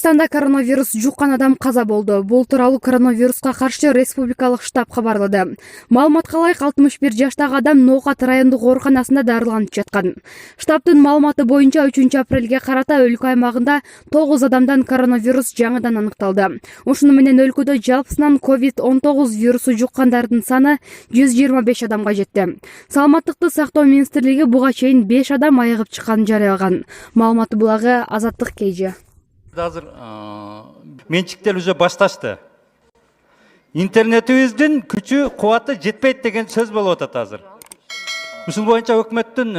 Өзбекстанда коронавирус жуккан адам каза болду. Бул тууралуу коронавируска каршы республикалык штаб кабарлады. Маалыматка ылайык 61 жаштагы адам Ноокат райондук ооруканасында дарыланып жаткан. Штабтын маалыматы боюнча 3 апрелге карата өлкө аймагында 9 адамдан коронавирус жаңыдан аныкталды. Ушуну менен өлкөдө жалпысынан COVID-19 вирусу жуккандардын саны 125 адамга жетти. Саламаттыкты сактоо министрлиги буга чейин 5 адам айыгып чыкканын жарыялаган. Маалыматы булагы Азаттык Кейжи. Азыр менчиктер уже башташты. Интернетибиздин күчү, кубаты жетпейт деген сөз болуп атат азыр. Ушул боюнча өкмөттүн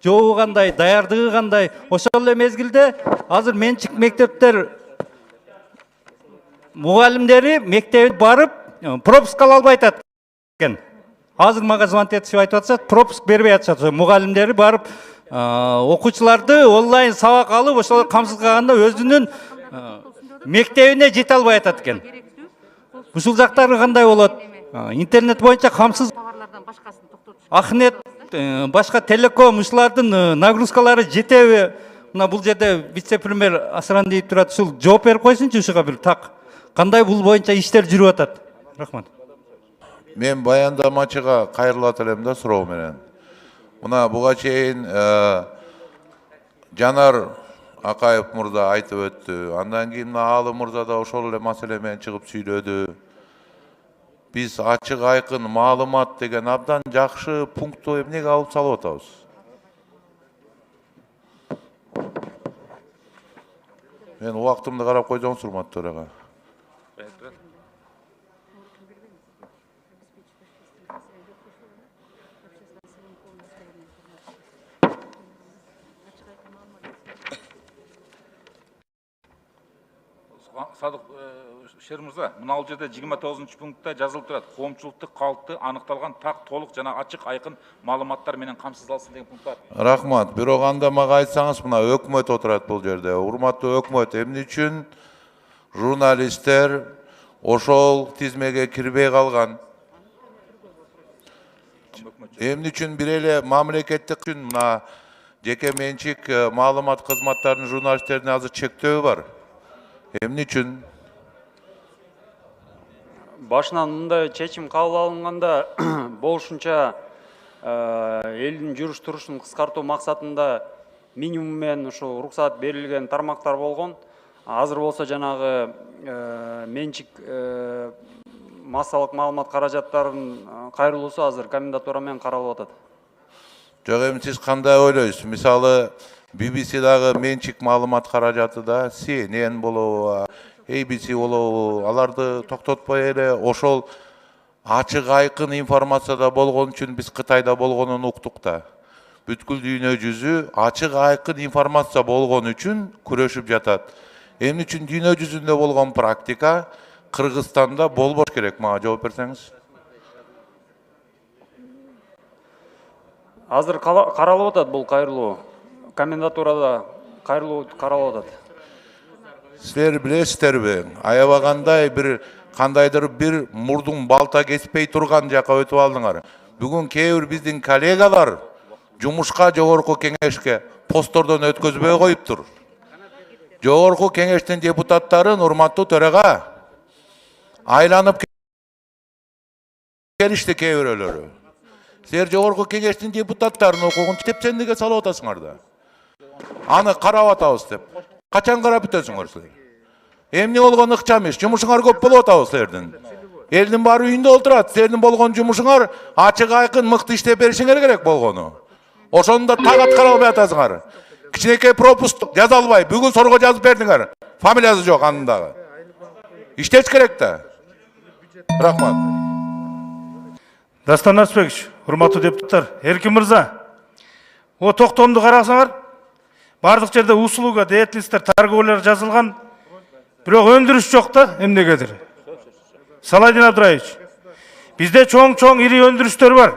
жообу кандай, даярдыгы кандай? Ошол эле мезгилде азыр менчик мектептер мугалимдери мектепке барып пропуск ала албай атат экен. Азыр мага звонок этип айтып атышат, пропуск бербей атышат. Мугалимдери барып окуучуларды онлайн сабак алып, ошол камсыз калганда өзүнүн мектебине жете албай атат экен. Ушул жактары кандай болот? Интернет боюнча камсыз Ахнет, башка телеком ушулардын нагрузкалары жетеби? Мына бул жерде вице-премьер Асран дейт турат, ушул жооп берип койсунчу ушуга бир так. Кандай бул боюнча иштер жүрүп атат? Рахмат. Мен баяндамачыга кайрылат элем да суроо менен. Мына буга чейин Жанар Акаев мурда айтып өттү. Андан кийин Аалы мурда да ошол эле маселе менен чыгып сүйлөдү. Биз ачык айкын маалымат деген абдан жакшы пункту эмнеге алып салып атабыз? Мен убактымды карап койсоңуз, урматтуу төрага. Садык Шер мырза, мына жерде 29 пунктта жазылып турат. Коомчулуктук калкты аныкталган так толук жана ачык айкын маалыматтар менен камсыздалсын деген пункт бар. Рахмат. Бирок анда мага айтсаңыз, мына өкмөт отурат бул жерде. Урматтуу өкмөт, эмне үчүн журналисттер ошол тизмеге кирбей калган? Эмне үчүн бир эле мамлекеттик үчүн мына жеке менчик маалымат кызматтарынын журналисттерине азыр чектөө бар? Эмне үчүн? Башынан мындай чечим кабыл алынганда болушунча элдин жүрүш турушун кыскартуу максатында минимум менен ушу уруксат берилген тармактар болгон. Азыр болсо жанагы менчик массалык маалымат каражаттарынын кайрылуусу азыр комендатура менен каралып атат. Жок, эми сиз кандай ойлойсуз? Мисалы BBC дагы менчик маалымат каражаты да, CNN болобу, ABC болобу, аларды токтотпой эле ошол ачык айкын информацияда болгон үчүн биз Кытайда болгонун уктук да. Бүткүл дүйнө жүзү ачык айкын информация болгон үчүн күрөшүп жатат. Эмне үчүн дүйнө жүзүндө болгон практика Кыргызстанда болбош керек? Мага жооп берсеңиз. Азыр каралып атат бул кайрылуу. Комендатурада кайрылуу каралып атат. Силер билесиздерби? Аябагандай бир кандайдыр бир мурдун балта кеспей турган жака өтүп алдыңар. Бүгүн кээ бир биздин коллегалар жумушка жогорку кеңешке посттордон өткөзбөй коюптур. Жогорку кеңештин депутаттарын, урматтуу төрага, айланып келишти кээ бирөөлөрү. Силер жогорку кеңештин депутаттарынын укугун тепсендиге салып атасыңар да. Аны карап атабыз деп. Качан карап бүтөсүңөр силер? Эмне болгон ыкчам иш? Жумушуңар көп болуп атабы силердин. Элдин баары үйүндө отурат. Силердин болгон жумушуңар ачык айкын мыкты иштеп беришиңер керек болгону. Ошону да так аткара албай атасыңар. Кичинекей пропуск жаза албай, бүгүн сорго жазып бердиңер. Фамилиясы жок анын дагы. Иштеш керек да. Рахмат. Дастан Насбекович, урматтуу депутаттар, Эркин мырза, о токтомду карасаңар, бардык жерде услуга, деятельностьтер, торговлер жазылган, бирок өндүрүш жок да, эмнегедир. Саладин Абдраевич, бизде чоң ири өндүрүштөр бар.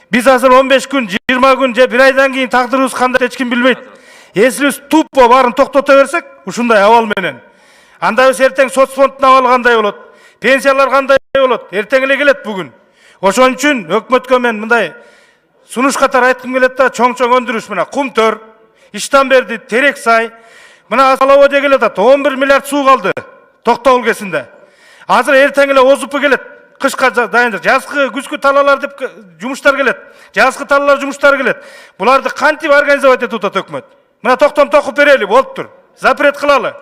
Биз азыр 15 күн, 20 күн же 1 айдан кийин тагдырыбыз кандай эч ким билбейт. Эсибиз туппо баарын токтото берсек, ушундай абал менен. Анда биз эртең соцфонддун абалы кандай болот? Пенсиялар кандай болот? Эртең эле келет бүгүн. Ошон үчүн өкмөткө мен мындай сунуш катары айткым келет да, чоң өндүрүш мына Кумтөр, Иштанберди, Терексай, Мына Асалова деген атат, 11 миллиард суу калды Токтогул КСінде. Азыр эртең эле ОЗУП келет. Кышка дайындык, жазгы, күзгү талалар деп жумуштар келет. Жазгы талалар жумуштар келет. Буларды кантип организовать этип атат өкмөт? Мына токтом токуп берели, болуптур. Запрет кылалы.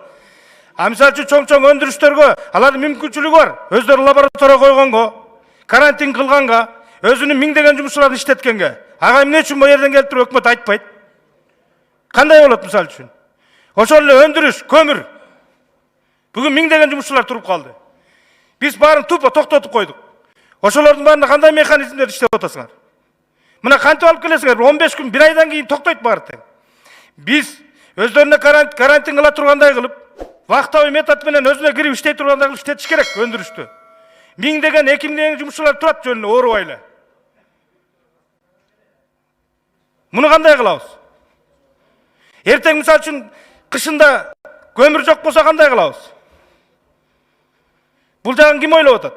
А мисалы үчүн чоң-чоң өндүрүштөргө алардын мүмкүнчүлүгү бар. Өздөрү лаборатория койгонго, карантин кылганга, өзүнүн миңдеген жумушчуларын иштеткенге. Ага эмне үчүн бу жерден келип туруп өкмөт айтпайт? Кандай болот мисалы үчүн? Ошол эле өндүрүш, көмүр. Бүгүн миңдеген жумушчулар туруп калды. Биз баарын тупо токтотуп койдук. Ошолордун баарына кандай механизмдер иштеп атасыңар? Мына кантип алып келесиңер? 15 күн, 1 айдан кийин токтойт баары тең. Биз өздөрүнө карантин кыла тургандай кылып, вактовый метод менен өзүнө кирип иштей тургандай кылып иштетиш керек өндүрүштү. Миңдеген, 2 миңдеген жумушчулар турат жөнүнө оорубай эле. Муну кандай кылабыз? Эртең мисалы үчүн кышында көмүр жок болсо кандай кылабыз? Бул жагын ким ойлоп атат?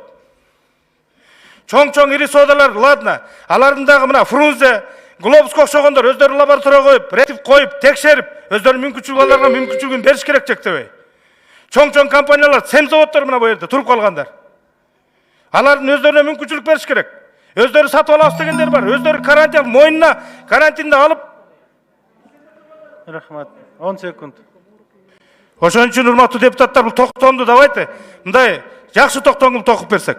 Чоң-чоң ири соодалар, ладно, алардын дагы мына Фрунзе, Глобуско окшогондор өздөрү лаборатория коюп, реактив коюп, текшерип, өздөрүнүн мүмкүнчүлүгүн мүмкүнчүлүгүн бериш керек жектебей. Чоң-чоң компаниялар, семзаводдор мына бу жерде туруп калгандар. Алардын өздөрүнө мүмкүнчүлүк бериш керек. Өздөрү сатып алабыз дегендер бар. Өздөрү карантин мойнуна карантинди алып. Рахмат. 10 секунд. Ошон үчүн урматтуу депутаттар, бул токтомду давайте мындай жакшы токтом кылып токуп берсек.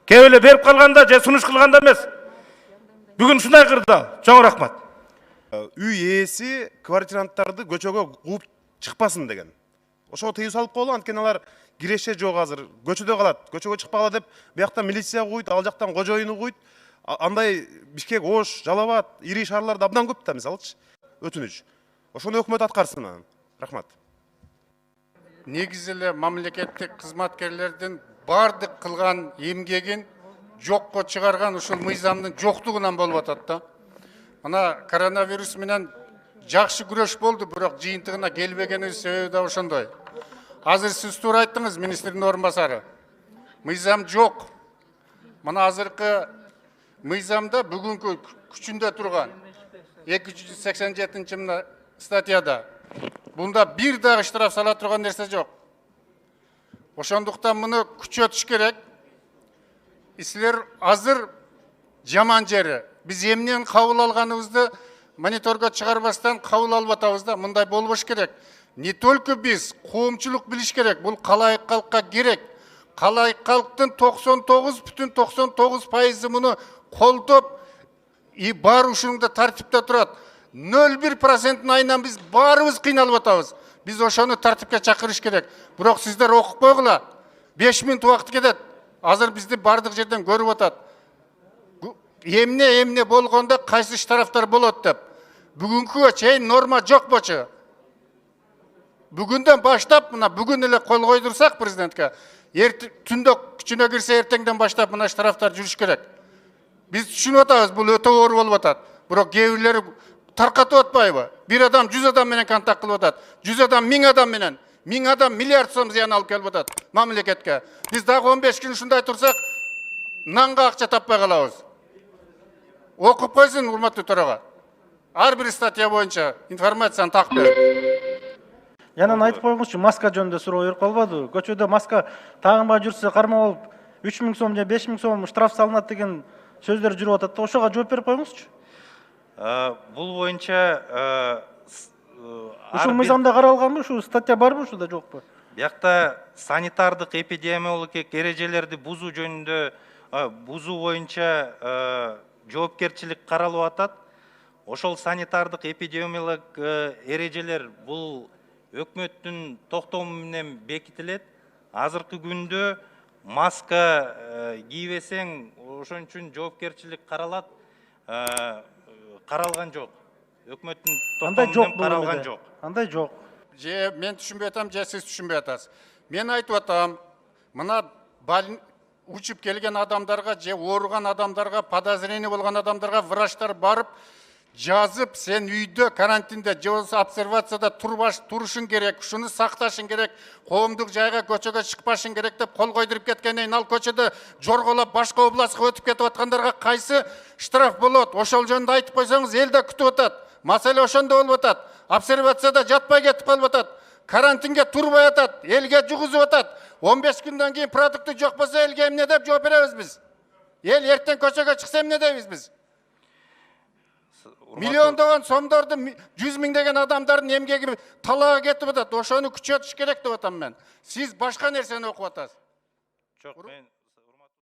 Кээ эле берип калганда же сунуш кылганда эмес. Бүгүн ушундай кырдаал. Чоң рахмат. Үй ээси квартиранттарды көчөгө кууп чыкпасын деген. Ошого тыюу салып коелу, анткени алар киреше жок азыр. Көчөдө калат. Көчөгө чыкпагыла деп, биякта милиция куйт, ал жактан кожоюну куйт. Андай Бишкек, Ош, Жалал Абад, ири шаарларда абдан көп да, мисалычы. Өтүнүч. Ошону өкмөт аткарсын анан. Рахмат. Негизи эле мамлекеттик кызматкерлердин бардык кылган эмгегин жокко чыгарган ушул мыйзамдын жоктугунан болуп атат да. Мына коронавирус менен жакшы күрөш болду, бирок жыйынтыгына келбегенибиз себеби да ошондой. Азыр сиз туура айттыңыз, министрдин орун басары. Мыйзам жок. Мына азыркы мыйзамда бүгүнкү күчүндө турган 287 мына статьяда бунда бир дагы штраф сала турган нерсе жок. Ошондуктан муну күчөтүш керек. Силер азыр жаман жери. Биз эмнен кабыл алганыбызды мониторго чыгарбастан кабыл алып атабыз да, мындай болбош керек. Не только биз, коомчулук билиш керек. Бул калайык калкка керек. Калайык калктын 99,99% муну колдоп, бар ушунда тартипте турат. 0,1% айынан биз баарыбыз кыйналып атабыз. Биз ошону тартипке чакырыш керек. Бирок сиздер окуп койгула. 5 мүнөт убакыт кетет. Азыр бизди бардык жерден көрүп атат. Эмне болгондо кайсы штрафтар болот деп. Бүгүнкүгө чейин норма жок болчу. Бүгүндөн баштап мына бүгүн эле кол койдурсак президентке, түндө күчүнө кирсе эртеңден баштап мына штрафтар жүрүш керек. Биз түшүнүп атабыз, бул өтө оор болуп атат. Бирок кээ бирлери таркатып атпайбы? Бир адам 100 адам менен контакт кылып атат. 100 адам 1000 адам менен. 1000 адам миллиард сом зыян алып келип атат мамлекетке. Биз дагы 15 күн ушундай турсак, нанга акча таппай калабыз. Окуп койсун, урматтуу төрага. Ар бир статья боюнча информацияны так берет. Жанан айтып койгунчу, маска жөнүндө суроо берип калбадыбы? Көчөдө маска тагынбай жүрсө кармап алып 3000 сом же 5000 сом штраф салынат деген сөздөр жүрүп атат да. Ошого жооп берип коюңузчу. Бул боюнча ушул мыйзамда каралганбы? Ушу статья барбы, ушуда жокпу? биякта санитардык эпидемиологик эрежелерди бузуу жөнүндө бузуу боюнча жоопкерчилик каралып атат. Ошол санитардык эпидемиологик эрежелер бул өкмөттүн токтому менен бекитилет. Азыркы күндө маска кийбесең ошон үчүн жоопкерчилик каралат. Каралган жок. Өкмөттүн токтому менен каралган жок. Андай жок. Же мен түшүнбөй атам, же сиз түшүнбөй атасыз. Мен айтып атам, мына учуп келген адамдарга же ооруган адамдарга, подозрение болгон адамдарга врачтар барып, жазып, сен үйдө карантинде же болбосо обсервацияда турушуң керек, ушуну сакташың керек, коомдук жайга көчөгө чыкпашың керек деп кол койдуруп кеткенден кийин ал көчөдө жорголоп башка областка өтүп кетип аткандарга кайсы штраф болот? Ошол жөнүндө айтып койсоңуз, эл да күтүп атат. Маселе ошондо болуп атат. Обсервацияда жатпай кетип калып атат. Карантинге турбай атат, элге жугузуп атат. 15 күндөн кийин продукты жок болсо элге эмне деп жооп беребиз биз? Эл эртең көчөгө чыкса эмне дейбиз биз? Миллиондогон сомдорду 100 миңдеген адамдардын эмгеги талаага кетип атат. Ошону күчөтүш керек деп атам мен. Сиз башка нерсени окуп атасыз. Жок, мен